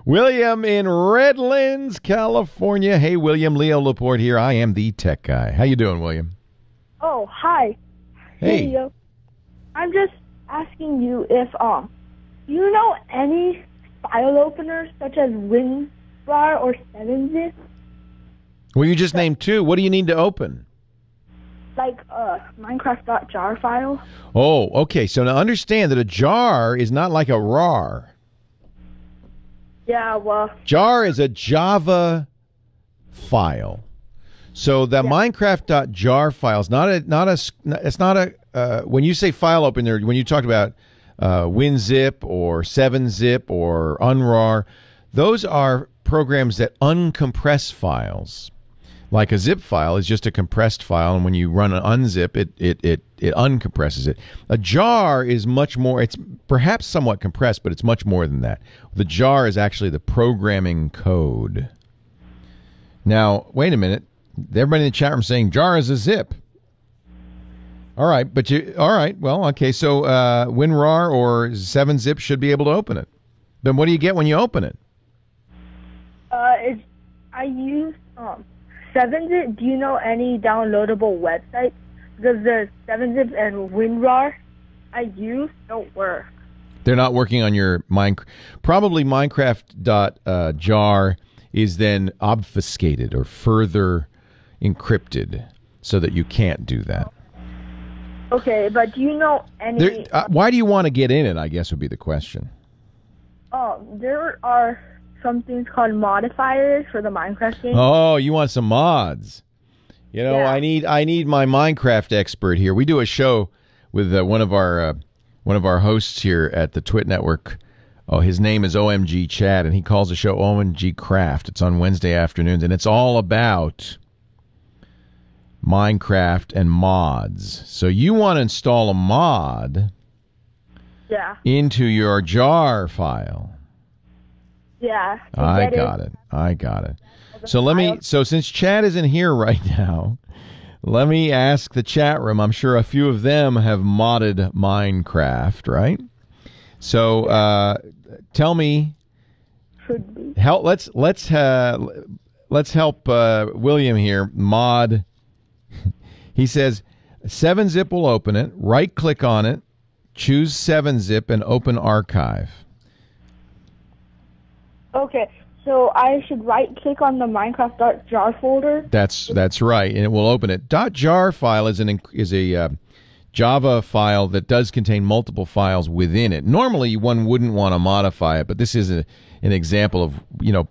William in Redlands, California. Hey, William, Leo Laporte here. I am the tech guy. How you doing, William? Oh, hi. Hey. Leo. I'm just asking you if do you know any file openers such as WinRAR or 7-zip? Well, you just named two. What do you need to open? Like Minecraft.jar file? Oh, okay. So now understand that a jar is not like a RAR. Yeah, well... Jar is a Java file. So the Minecraft.jar file is when you say file opener, when you talked about WinZip or 7-zip or UNRAR, those are programs that uncompress files. Like a zip file is just a compressed file, and when you run an unzip, it uncompresses it. A jar is much more, it's perhaps somewhat compressed, but it's much more than that. The jar is actually the programming code. Now, wait a minute. Everybody in the chat room saying jar is a zip. All right, well, okay, so WinRAR or 7-zip should be able to open it. Then what do you get when you open it? I use 7-zip. Do you know any downloadable websites? Because the 7-zip and WinRAR I use don't work. They're not working on your probably Minecraft.jar is then obfuscated or further encrypted so that you can't do that. Okay, but do you know any... why do you want to get in it, I guess would be the question. There are some things called modifiers for the Minecraft game. Oh, you want some mods. You know, yeah. I need my Minecraft expert here. We do a show with one of our hosts here at the Twit Network. Oh, his name is OMGchad, and he calls the show OMGcraft. It's on Wednesday afternoons, and it's all about Minecraft and mods. So you want to install a mod into your jar file. Yeah. I got it. So since Chad isn't here right now, let me ask the chat room. I'm sure a few of them have modded Minecraft, right? So tell me, let's help William here mod. He says 7-zip will open it. Right click on it, choose 7-zip and open archive. Okay, so I should right-click on the Minecraft.jar folder? That's right, and it will open it. .jar file is a Java file that does contain multiple files within it. Normally, one wouldn't want to modify it, but this is an example of,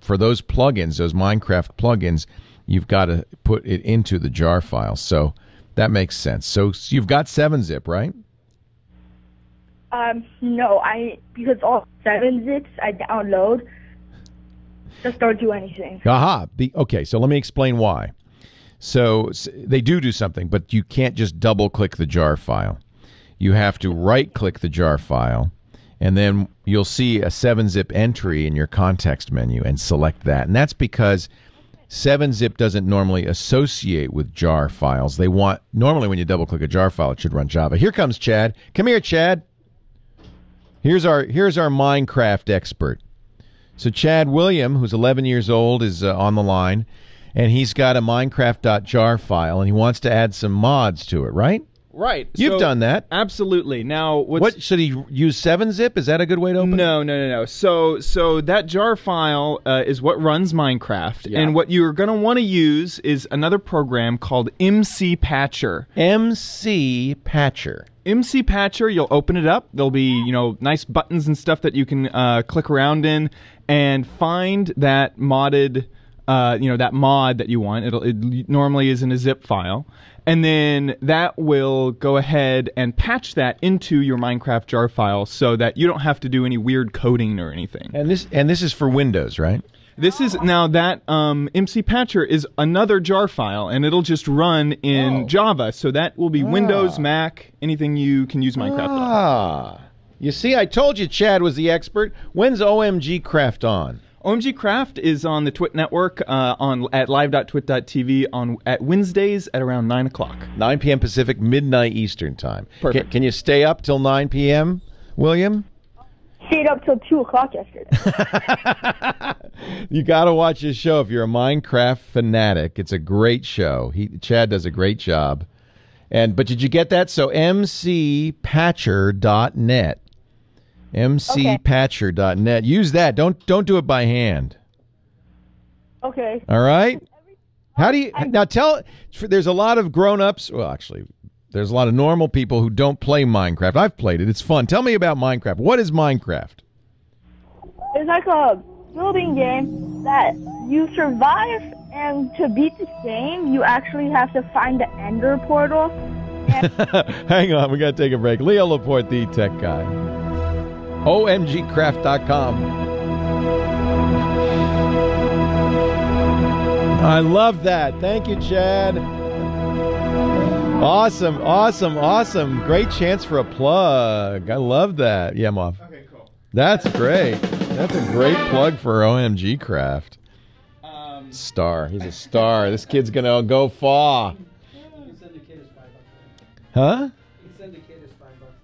for those plugins, those Minecraft plugins, you've got to put it into the jar file. So that makes sense. So you've got 7-zip, right? No, because all 7-zips I download just don't do anything. Aha. Okay, so let me explain why. So they do something, but you can't just double-click the jar file. You have to right-click the jar file, and then you'll see a 7-zip entry in your context menu and select that. And that's because 7-zip doesn't normally associate with jar files. Normally when you double-click a jar file, it should run Java. Here comes Chad. Come here, Chad. Here's our Minecraft expert. So Chad William, who's 11 years old, is on the line, and he's got a Minecraft.jar file, and he wants to add some mods to it, right? Right. You've done that. Absolutely. Now, what should he use? 7-zip? Is that a good way to open it? No. So that jar file is what runs Minecraft, and what you're going to want to use is another program called MCPatcher. MCPatcher. MCPatcher, you'll open it up. There'll be, nice buttons and stuff that you can click around in and find that modded, that mod that you want. It normally is in a zip file. And then that will go ahead and patch that into your Minecraft jar file so that you don't have to do any weird coding or anything. And this is for Windows, right? This is now that MCPatcher is another jar file, and it'll just run in Java. So that will be Windows, Mac, anything you can use Minecraft on. You see, I told you Chad was the expert. When's OMGcraft on? OMGcraft is on the Twit Network at live.twit.tv at Wednesdays at around 9 o'clock. 9 p.m. Pacific, midnight Eastern time. Perfect. Can you stay up till 9 p.m., William? stayed up till 2 o'clock yesterday. You got to watch his show if you're a Minecraft fanatic. It's a great show. Chad does a great job. But did you get that? So mcpatcher.net. mcpatcher.net. Use that. Don't do it by hand. Okay. All right? How do you now there's a lot of grown-ups, well actually there's a lot of normal people who don't play Minecraft. I've played it. It's fun. Tell me about Minecraft. What is Minecraft? It's like a building game that you survive, and to beat the game, you actually have to find the Ender portal. Hang on, we got to take a break. Leo Laporte, the tech guy. OMGcraft.com. I love that. Thank you, Chad. Awesome. Great chance for a plug. I love that. Yeah, I'm off. Okay, cool. That's great. That's a great plug for OMGcraft. Star. He's a star. This kid's going to go far. Huh?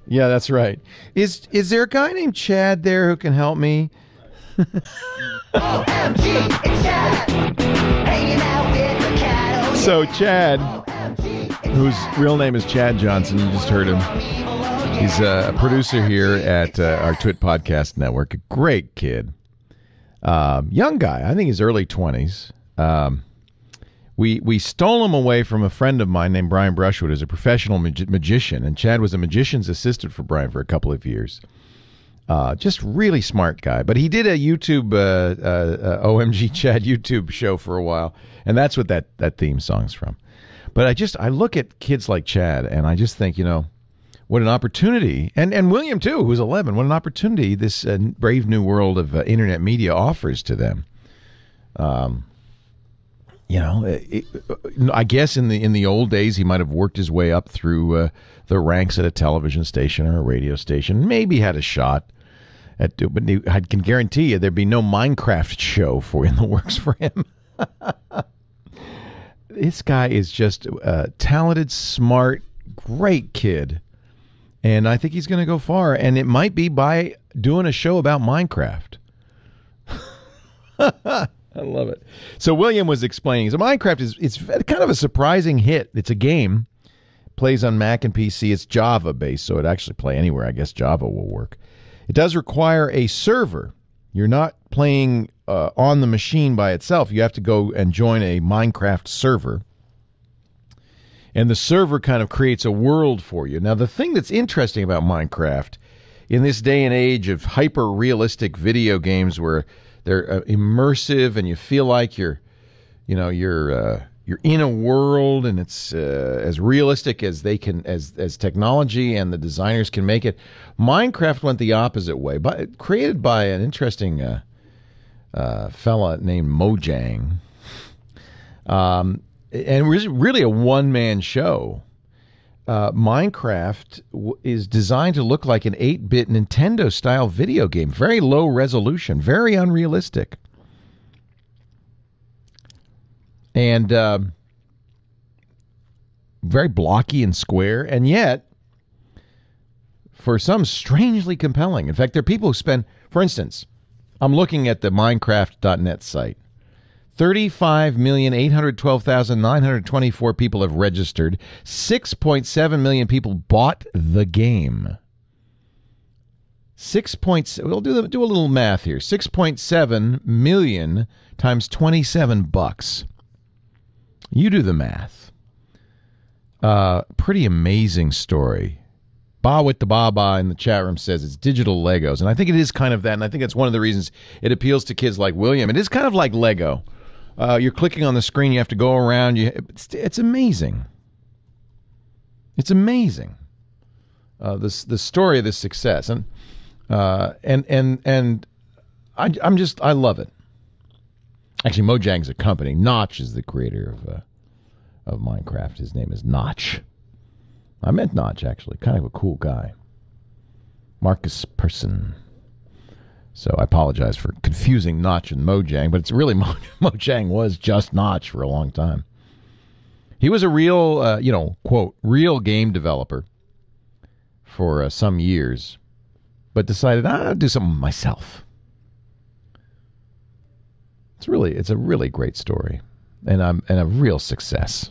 Yeah, that's right. Is there a guy named Chad there who can help me? OMG, it's Chad. Hanging out with the cat. So Chad, whose real name is Chad Johnson, you just heard him. He's a producer here at our Twit Podcast Network. A great kid. Young guy. I think he's early 20s. We stole him away from a friend of mine named Brian Brushwood, who's a professional magician, and Chad was a magician's assistant for Brian for a couple of years. Just really smart guy. But he did a YouTube, OMGchad YouTube show for a while, and that's what that theme song's from. But I look at kids like Chad, and I just think, what an opportunity, and William too, who's 11, what an opportunity this brave new world of internet media offers to them. I guess in the old days he might have worked his way up through the ranks at a television station or a radio station. Maybe had a shot at, but I can guarantee you there'd be no Minecraft show in the works for him. This guy is just a talented, smart, great kid, and I think he's going to go far. And it might be by doing a show about Minecraft. I love it. So William was explaining. So Minecraft it's kind of a surprising hit. It's a game. Plays on Mac and PC. It's Java based, so it actually play anywhere. I guess Java will work. It does require a server. You're not playing on the machine by itself. You have to go and join a Minecraft server. And the server kind of creates a world for you. Now, the thing that's interesting about Minecraft in this day and age of hyper-realistic video games where they're immersive and you feel like you're in a world, and it's as realistic as they can, as technology and the designers can make it. Minecraft went the opposite way, but created by an interesting fella named Mojang, and it was really a one-man show. Minecraft is designed to look like an 8-bit Nintendo-style video game. Very low resolution, very unrealistic. And very blocky and square, and yet, for some, strangely compelling. In fact, there are people who spend, for instance, I'm looking at the Minecraft.net site. 35,812,924 people have registered. 6.7 million people bought the game. We'll do a little math here. 6.7 million times $27. You do the math. Pretty amazing story. Ba with the Baba in the chat room says it's digital Legos, and I think it is kind of that, and I think that's one of the reasons it appeals to kids like William. It is kind of like Lego. You're clicking on the screen. You have to go around. It's amazing. It's amazing. The story of this success, and I love it. Actually, Mojang's a company. Notch is the creator of Minecraft. His name is Notch. I met Notch, actually. Kind of a cool guy. Marcus Persson. So I apologize for confusing Notch and Mojang, but it's really Mojang was just Notch for a long time. He was a real, quote, real game developer for some years. but decided I'll do something myself. It's a really great story, and a real success.